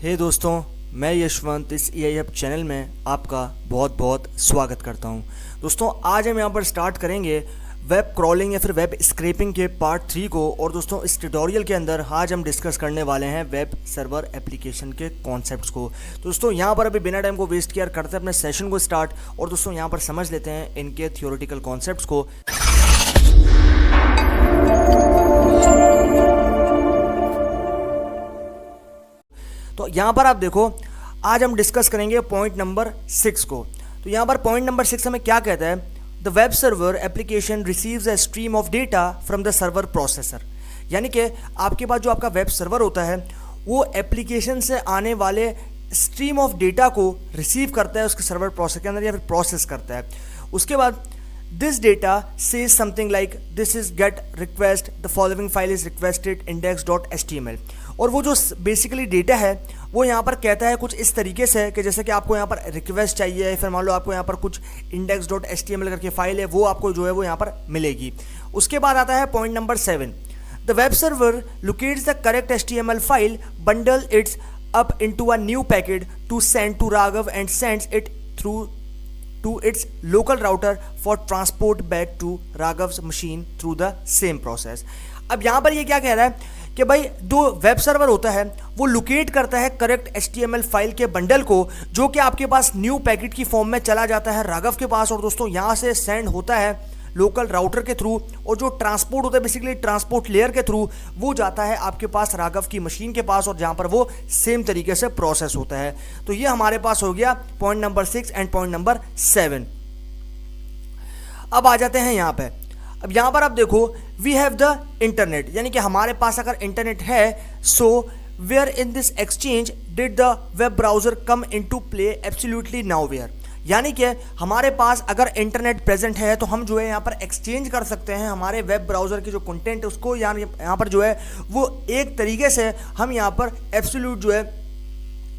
हे दोस्तों, मैं यशवंत इस EI हब चैनल में आपका बहुत बहुत स्वागत करता हूं। दोस्तों, आज हम यहां पर स्टार्ट करेंगे वेब क्रॉलिंग या फिर वेब स्क्रैपिंग के पार्ट 3 को। और दोस्तों, इस ट्यूटोरियल के अंदर आज हम डिस्कस करने वाले हैं वेब सर्वर एप्लीकेशन के कॉन्सेप्ट्स को। तो दोस्तों, यहां पर अभी बिना टाइम को वेस्ट किया करते हैं अपने सेशन को स्टार्ट। और दोस्तों, यहां पर समझ लेते हैं इनके थियोरेटिकल कॉन्सेप्ट्स को। तो यहाँ पर आप देखो, आज हम डिस्कस करेंगे पॉइंट नंबर 6 को। तो यहाँ पर पॉइंट नंबर 6 हमें क्या कहता है? The web server application receives a stream of data from the server processor. यानी कि आपके पास जो आपका वेब सर्वर होता है वो एप्लीकेशन से आने वाले स्ट्रीम ऑफ डेटा को रिसीव करता है उसके सर्वर प्रोसेस के अंदर या फिर प्रोसेस करता है। उसके बाद this data says something like this is get request the following file is requested index.html। और वो जो बेसिकली डेटा है वो यहाँ पर कहता है कुछ इस तरीके से कि जैसे कि आपको यहाँ पर रिक्वेस्ट चाहिए, फिर मान लो आपको यहाँ पर कुछ index.html करके फाइल है, वो आपको जो है वो यहाँ पर मिलेगी। उसके बाद आता है point number 7। The web server locates the correct HTML file, bundle its up into a new packet to send to Raghav and sends it through to its local router for transport back to Raghav's machine through the same process। अब यहाँ पर ये क्या कह रहा है कि भाई जो वेब सर्वर होता है वो लोकेट करता है करेक्ट HTML फाइल के बंडल को, जो कि आपके पास न्यू पैकेट की फॉर्म में चला जाता है राघव के पास। और दोस्तों, यहाँ से सेंड होता है लोकल राउटर के थ्रू, और जो ट्रांसपोर्ट होता है बेसिकली ट्रांसपोर्ट लेयर के थ्रू वो जाता है आपके पास राघव की मशीन के पास, और जहां पर वो सेम तरीके से प्रोसेस होता है। तो ये हमारे पास हो गया point number 6 and point number 7। अब आ जाते हैं यहाँ पे। अब यहाँ पर आप देखो, वी हैव द इंटरनेट, यानी कि हमारे पास अगर इंटरनेट है, so where in this exchange did the web browser come into play absolutely now where. यानी कि हमारे पास अगर इंटरनेट प्रेजेंट है तो हम जो है यहाँ पर एक्सचेंज कर सकते हैं हमारे वेब ब्राउज़र की जो कंटेंट उसको, यहाँ पर जो है वो एक तरीके से हम यहाँ पर एब्सोल्यूट जो है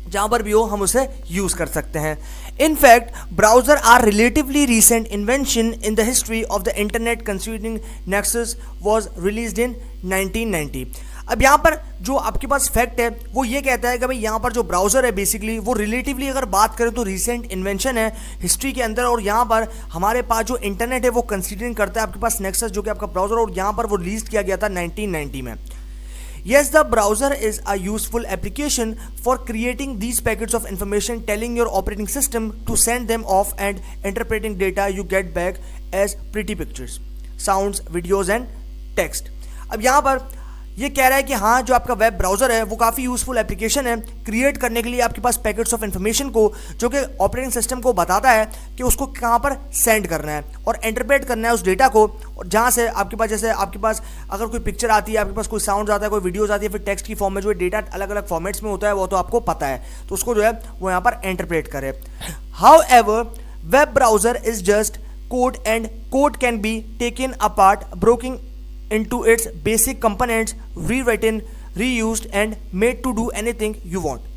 जहाँ पर भी हो हम उसे यूज़ कर सकते हैं। In fact browser are relatively recent invention in the history of the internet, considering Nexus was released in 1990। अब यहाँ पर जो आपके पास फैक्ट है वो ये कहता है कि भाई यहाँ पर जो ब्राउज़र है बेसिकली वो रिलेटिवली अगर बात करें तो रिसेंट इन्वेंशन है हिस्ट्री के अंदर। और यहाँ पर हमारे पास जो इंटरनेट है वो कंसीडरिंग करता है आपके पास नेक्सस जो कि आपका ब्राउज़र, और यहाँ पर वो रिलीज किया गया था 1990 में। Yes, the browser is a useful application for creating these packets of information, telling your operating system to send them off and interpreting data you get back as pretty pictures, sounds, videos and text। अब यहाँ पर ये कह रहा है कि हाँ, जो आपका वेब ब्राउज़र है वो काफ़ी यूज़फुल एप्लीकेशन है क्रिएट करने के लिए आपके पास पैकेट्स ऑफ इन्फॉर्मेशन को, जो कि ऑपरेटिंग सिस्टम को बताता है कि उसको कहाँ पर सेंड करना है और इंटरप्रेट करना है उस डेटा को। और जहाँ से आपके पास, जैसे आपके पास अगर कोई पिक्चर आती है, आपके पास कोई साउंड आता है, कोई वीडियोज़ आती है, फिर टेक्स्ट की फॉर्म में जो है डेटा अलग अलग फॉर्मेट्स में होता है वो तो आपको पता है, तो उसको जो है वो यहाँ पर इंटरप्रेट करे। However web browser is just code and code can be taken apart, broken into its basic components, rewritten, reused and made to do anything you want।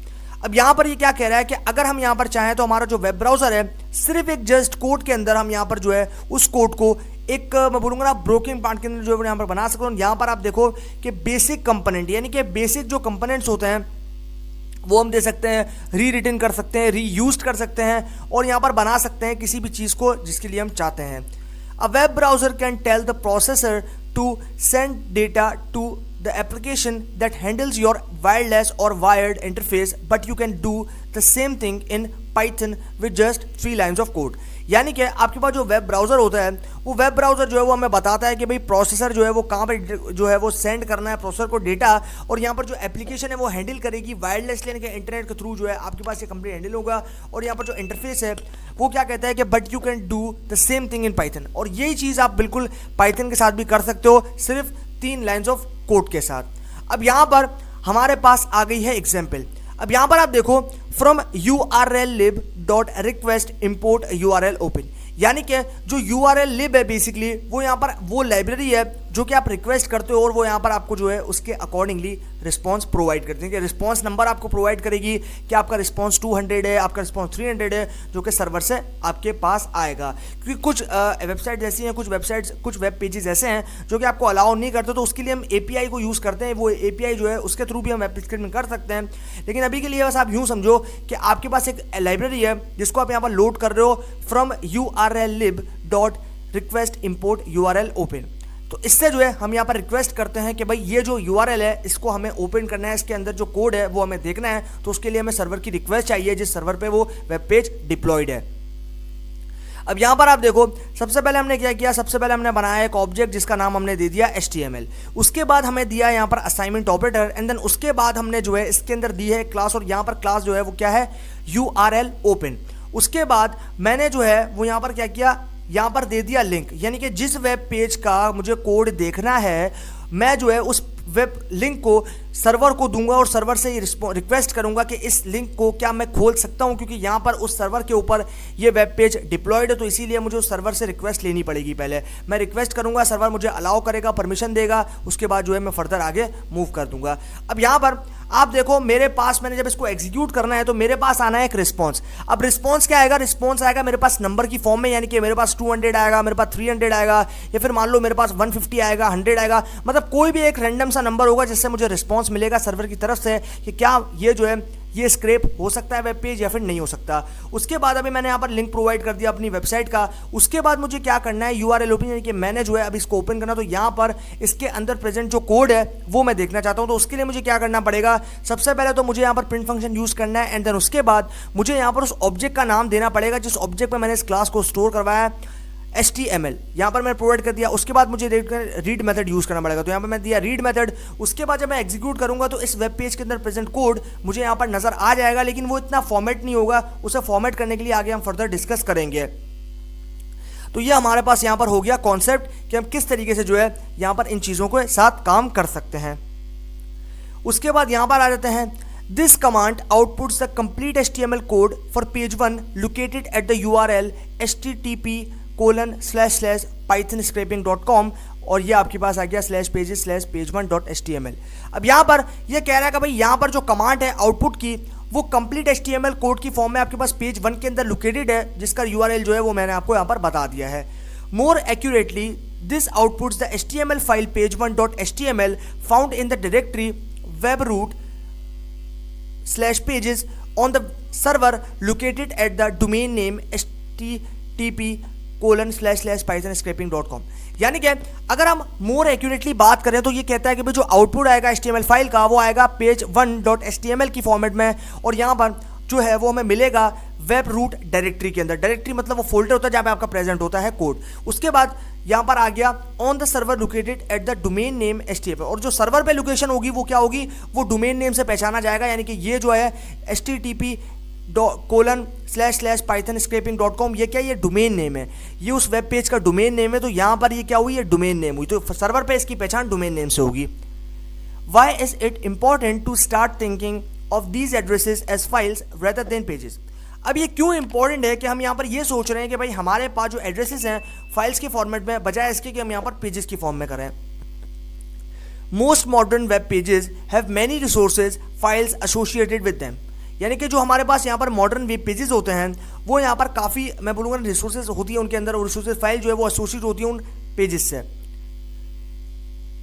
अब यहाँ पर ये क्या कह रहा है कि अगर हम यहाँ पर चाहें तो हमारा जो वेब ब्राउज़र है सिर्फ एक जस्ट कोड के अंदर हम यहाँ पर जो है उस कोड को एक, मैं बोलूँगा ना, ब्रोकन पार्ट के अंदर जो है यहाँ पर बना सकते हो। यहाँ पर आप देखो कि बेसिक कंपोनेंट, यानी कि बेसिक जो कंपोनेंट्स होते हैं वो हम दे सकते हैं, री रिटन कर सकते हैं, री यूज कर सकते हैं, और यहाँ पर बना सकते हैं किसी भी चीज़ को जिसके लिए हम चाहते हैं। A web browser can tell the processor to send data to the application that handles your wireless or wired interface, but you can do the same thing in Python with just 3 lines of code। यानी कि आपके पास जो web browser होता है वो web browser जो है वो हमें बताता है कि भाई प्रोसेसर जो है वो कहाँ पर जो है वो सेंड करना है प्रोसेसर को डेटा, और यहाँ पर जो एप्लीकेशन है वो हैंडल करेगी वायरलेस, यानी कि इंटरनेट के थ्रू जो है आपके पास ये कंप्लीट हैंडल होगा। और यहाँ पर जो इंटरफेस है वो क्या कहता है कि but you can do the same thing in Python, और यही चीज़ आप बिल्कुल पाइथन के साथ भी कर सकते हो, सिर्फ 3 लाइन्स ऑफ कोड के साथ। अब यहाँ पर हमारे पास आ गई है एग्जाम्पल। अब यहाँ पर आप देखो, from URL lib dot request import URL open, यानी कि जो URL lib है बेसिकली वो यहाँ पर वो लाइब्रेरी है जो कि आप रिक्वेस्ट करते हो और वो यहाँ पर आपको जो है उसके अकॉर्डिंगली रिस्पॉन्स प्रोवाइड करते हैं कि रिस्पॉन्स नंबर आपको प्रोवाइड करेगी कि आपका रिस्पॉन्स 200 है, आपका रिस्पॉन्स 300 है, जो कि सर्वर से आपके पास आएगा। क्योंकि कुछ वेबसाइट ऐसी हैं, कुछ वेब पेजेस ऐसे हैं जो कि आपको अलाउ नहीं करते, तो उसके लिए हम API को यूज़ करते हैं। वो API जो है उसके थ्रू भी हम एप्लीकेशन कर सकते हैं। लेकिन अभी के लिए बस आप यूँ समझो कि आपके पास एक लाइब्रेरी है जिसको आप यहाँ पर लोड कर रहे हो फ्रॉम urllib.request-import-url-open। तो इससे जो है हम यहाँ पर रिक्वेस्ट करते हैं कि भाई ये जो URL है इसको हमें ओपन करना है, इसके अंदर जो कोड है वो हमें देखना है। तो उसके लिए हमें सर्वर की रिक्वेस्ट चाहिए जिस सर्वर पे वो वेब पेज डिप्लॉयड है। अब यहाँ पर आप देखो, सबसे पहले हमने क्या किया, सबसे पहले हमने बनाया एक ऑब्जेक्ट जिसका नाम हमने दे दिया HTML। उसके बाद हमें दिया यहाँ पर असाइनमेंट ऑपरेटर, एंड देन उसके बाद हमने जो है इसके अंदर दी है क्लास, और यहाँ पर क्लास जो है वो क्या है, URL ओपन। उसके बाद मैंने जो है वो यहाँ पर क्या किया, यहाँ पर दे दिया लिंक, यानी कि जिस वेब पेज का मुझे कोड देखना है मैं जो है उस वेब लिंक को सर्वर को दूंगा और सर्वर से ये रिक्वेस्ट करूंगा कि इस लिंक को क्या मैं खोल सकता हूं, क्योंकि यहाँ पर उस सर्वर के ऊपर ये वेब पेज डिप्लॉयड है, तो इसीलिए मुझे उस सर्वर से रिक्वेस्ट लेनी पड़ेगी। पहले मैं रिक्वेस्ट करूंगा, सर्वर मुझे अलाउ करेगा, परमिशन देगा, उसके बाद जो है मैं फर्दर आगे मूव कर दूंगा। अब यहाँ पर आप देखो मेरे पास, मैंने जब इसको एग्जीक्यूट करना है तो मेरे पास आना है एक रिस्पॉन्स। अब रिस्पॉन्स क्या आएगा, रिस्पॉन्स आएगा मेरे पास नंबर की फॉर्म में, यानी कि मेरे पास 200 आएगा, मेरे पास 300 आएगा, या फिर मान लो मेरे पास 150 आएगा, 100 आएगा, मतलब कोई भी एक रैंडम सा नंबर होगा जिससे मुझे रिस्पॉन्स मिलेगा सर्वर की तरफ से कि क्या ये जो है ये स्क्रैप हो सकता है वेब पेज या फिर नहीं हो सकता। उसके बाद अभी मैंने यहाँ पर लिंक प्रोवाइड कर दिया अपनी वेबसाइट का। उसके बाद मुझे क्या करना है, URL ओपन, यानी कि मैंने जो है अब इसको ओपन करना, तो यहाँ पर इसके अंदर प्रेजेंट जो कोड है वो मैं देखना चाहता हूँ। तो उसके लिए मुझे क्या करना पड़ेगा, सबसे पहले तो मुझे यहाँ पर प्रिंट फंक्शन यूज़ करना है, एंड देन उसके बाद मुझे यहाँ पर उस ऑब्जेक्ट का नाम देना पड़ेगा जिस ऑब्जेक्ट में मैंने इस क्लास को स्टोर करवाया है, HTML यहाँ पर मैंने प्रोवाइड कर दिया। उसके बाद मुझे रीड मेथड यूज़ करना पड़ेगा, तो यहाँ पर मैं दिया रीड मेथड। उसके बाद जब मैं एग्जीक्यूट करूँगा तो इस वेब पेज के अंदर प्रेजेंट कोड मुझे यहाँ पर नज़र आ जाएगा, लेकिन वो इतना फॉर्मेट नहीं होगा। उसे फॉर्मेट करने के लिए आगे हम फर्दर डिस्कस करेंगे। तो ये हमारे पास यहाँ पर हो गया कॉन्सेप्ट कि हम किस तरीके से जो है यहाँ पर इन चीज़ों के साथ काम कर सकते हैं। उसके बाद यहाँ पर आ जाते हैं, this command outputs the complete HTML code for page 1 located at the URL http://pythonscraping.com, और ये आपके पास आ गया /pages/page1.html। अब यहाँ पर ये कह रहा है कि भाई यहाँ पर जो कमांड है आउटपुट की वो कंप्लीट HTML कोड की फॉर्म में आपके पास पेज 1 के अंदर लोकेटेड है, जिसका URL जो है वो मैंने आपको यहाँ पर बता दिया है। मोर accurately this outputs the HTML file page1.html found in the directory webroot/pages on the server located at the domain name http://pythonscraping.com। यानी कि अगर हम मोर एक्यूरेटली बात करें तो ये कहता है कि भाई जो आउटपुट आएगा HTML फाइल का वो आएगा page1.html की फॉर्मेट में, और यहाँ पर जो है वो हमें मिलेगा वेब रूट डायरेक्टरी के अंदर। डायरेक्टरी मतलब वो फोल्डर होता है जहाँ पे आपका प्रेजेंट होता है कोड। उसके बाद यहाँ पर आ गया on the server located at the domain name HTML, और जो सर्वर पे लोकेशन होगी वो क्या होगी, वो डोमेन नेम से पहचाना जाएगा, यानी कि ये जो है http://pythonscraping.com, ये क्या, ये डोमेन नेम है, ये उस वेब पेज का डोमेन नेम है। तो यहाँ पर ये क्या हुई, ये डोमेन नेम हुई, तो सर्वर पे इसकी पहचान डोमेन नेम से होगी। Why is it important to start thinking of these addresses as files rather than pages. अब ये क्यों इंपॉर्टेंट है कि हम यहाँ पर ये सोच रहे हैं कि भाई हमारे पास जो एड्रेसेस हैं फाइल्स के फॉर्मेट में, बजाय इसके कि हम यहाँ पर पेजेस की फॉर्म में करें। Most modern web pages have many resources files associated with them, यानी कि जो हमारे पास यहाँ पर मॉडर्न वेब पेजेस होते हैं वो यहाँ पर काफ़ी, मैं बोलूँगा रिसोर्सेज होती है उनके अंदर, और रिसोर्सेज फाइल जो है वो एसोसिएट होती है उन पेजेस से।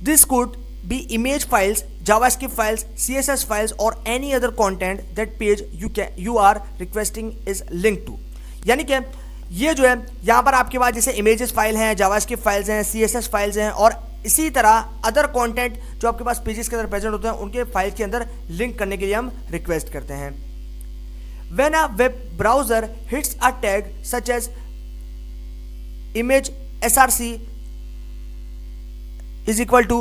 This could be image files, JavaScript files, CSS files or any other content that page you are requesting is linked to। यानी कि ये जो है यहाँ पर आपके पास जैसे इमेजेस फाइल हैं, जावास्क्रिप्ट फाइल्स हैं, CSS फाइल्स हैं, और इसी तरह अदर कंटेंट जो आपके पास पेजेस के अंदर प्रेजेंट होते हैं उनके फाइल्स के अंदर लिंक करने के लिए हम रिक्वेस्ट करते हैं। When a web browser hits a tag such as image src is equal to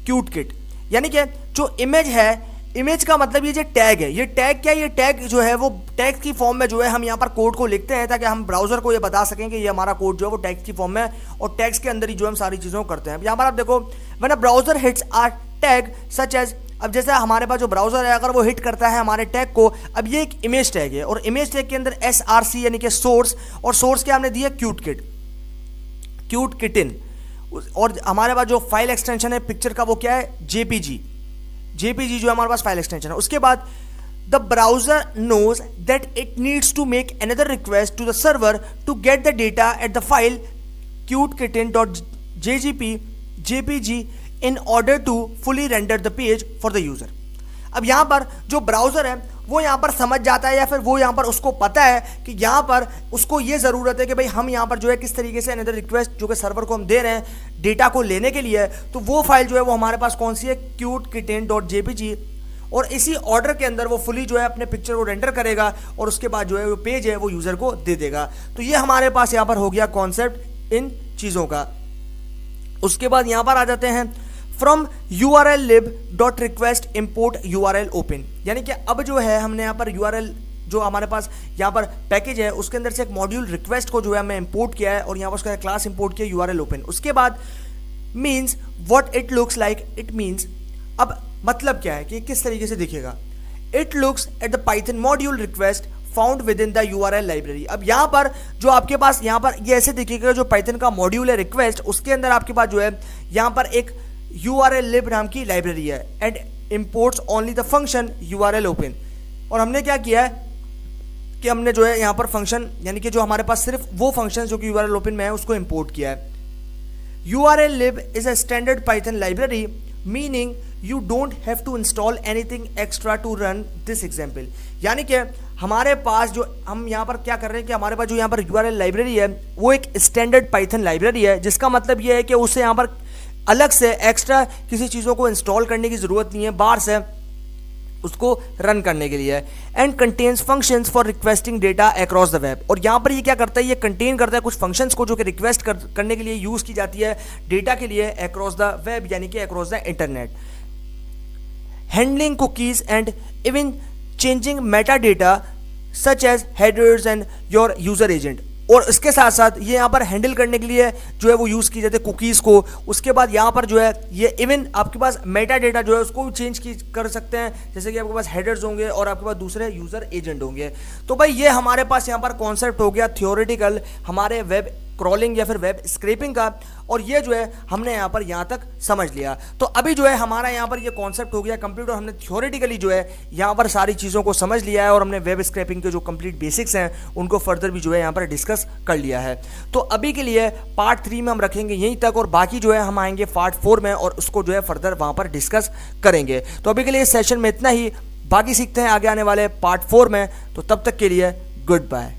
cute kit, यानी कि जो इमेज है, इमेज का मतलब ये जो टैग है, ये टैग क्या है, ये टैग जो है वो टैग की फॉर्म में जो है हम यहाँ पर कोड को लिखते हैं ताकि हम ब्राउजर को ये बता सकें कि ये हमारा कोड जो है वो टैग की फॉर्म में, और टैग्स के अंदर ही जो हम सारी चीज़ों को करते हैं। यहाँ पर आप देखो, when a browser hits a tag such as, अब जैसे हमारे पास जो ब्राउजर है अगर वो हिट करता है हमारे टैग को, अब ये एक इमेज टैग है और इमेज टैग के अंदर SRC यानी कि सोर्स, और सोर्स क्या हमने दिया, क्यूट किट, क्यूट किटिन। और हमारे पास जो फाइल एक्सटेंशन है पिक्चर का वो क्या है, जेपीजी जो है हमारे पास फाइल एक्सटेंशन है। उसके बाद the browser knows that it needs to make another request to the server to get the data at the file cutekitten.jpg in order to fully render the page for the user। अब यहाँ पर जो browser है वो यहाँ पर समझ जाता है या फिर वो यहाँ पर उसको पता है कि यहाँ पर उसको ये ज़रूरत है कि भाई हम यहाँ पर जो है किस तरीके से अनदर रिक्वेस्ट जो कि सर्वर को हम दे रहे हैं डेटा को लेने के लिए, तो वो फाइल जो है वो हमारे पास कौन सी है, cutekitten.jpg, और इसी ऑर्डर के अंदर वो फुली जो है अपने पिक्चर को रेंडर करेगा और उसके बाद जो है वो पेज है वो यूज़र को दे देगा। तो ये हमारे पास यहाँ पर हो गया कॉन्सेप्ट इन चीज़ों का। उसके बाद यहाँ पर आ जाते हैं from URL lib dot request import URL open, यानी कि अब जो है हमने यहाँ पर URL जो हमारे पास यहाँ पर पैकेज है उसके अंदर से एक मॉड्यूल रिक्वेस्ट को जो है हमने इंपोर्ट किया है और यहाँ पर उसका क्लास इंपोर्ट किया URL ओपन। उसके बाद means what it looks like, it means अब मतलब क्या है कि किस तरीके से दिखेगा, it looks at the Python module request found with in the URL library. अब यहाँ पर जो आपके पास यहाँ पर ये ऐसे दिखेगा, जो पाइथन का मॉड्यूल है रिक्वेस्ट उसके अंदर आपके पास जो है यहाँ पर एक URL lib नाम की लाइब्रेरी है and imports only the function URL open. और हमने क्या किया है कि हमने जो है यहाँ पर फंक्शन यानी कि जो हमारे पास सिर्फ वो फंक्शन जो कि URL ओपन में है उसको इम्पोर्ट किया है। URL lib is a standard Python library meaning you don't have to install anything extra to run this example, यानी कि हमारे पास जो हम यहाँ पर क्या कर रहे हैं कि हमारे पास जो यहाँ पर URL लाइब्रेरी है वो एक स्टैंडर्ड पाइथन लाइब्रेरी है, जिसका मतलब ये है कि उससे यहाँ पर अलग से एक्स्ट्रा किसी चीज़ों को इंस्टॉल करने की ज़रूरत नहीं है बाहर से उसको रन करने के लिए। And contains functions for requesting data across the web, और यहाँ पर ये क्या करता है, ये कंटेन करता है कुछ फंक्शंस को जो कि रिक्वेस्ट करने के लिए यूज़ की जाती है डेटा के लिए अक्रॉस द वेब यानी कि across the internet. Handling cookies and even changing meta data such as headers and your user agent, और इसके साथ साथ ये यहाँ पर हैंडल करने के लिए जो है वो यूज़ की जाती है कुकीज़ को। उसके बाद यहाँ पर जो है ये इवन आपके पास मेटा डेटा जो है उसको भी चेंज कर सकते हैं, जैसे कि आपके पास हेडर्स होंगे और आपके पास दूसरे यूज़र एजेंट होंगे। तो भाई ये हमारे पास यहाँ पर कॉन्सेप्ट हो गया थियोरेटिकल हमारे वेब क्रॉलिंग या फिर वेब स्क्रैपिंग का, और ये जो है हमने यहाँ पर यहाँ तक समझ लिया। तो अभी जो है हमारा यहाँ पर ये कॉन्सेप्ट हो गया कंप्लीट और हमने थियोरेटिकली जो है यहाँ पर सारी चीज़ों को समझ लिया है और हमने वेब स्क्रैपिंग के जो कंप्लीट बेसिक्स हैं उनको फर्दर भी जो है यहाँ पर डिस्कस कर लिया है। तो अभी के लिए पार्ट 3 में हम रखेंगे यहीं तक और बाकी जो है हम आएंगे पार्ट 4 में और उसको जो है फर्दर वहाँ पर डिस्कस करेंगे। तो अभी के लिए इस सेशन में इतना ही, बाकी सीखते हैं आगे आने वाले पार्ट 4 में। तो तब तक के लिए गुड बाय।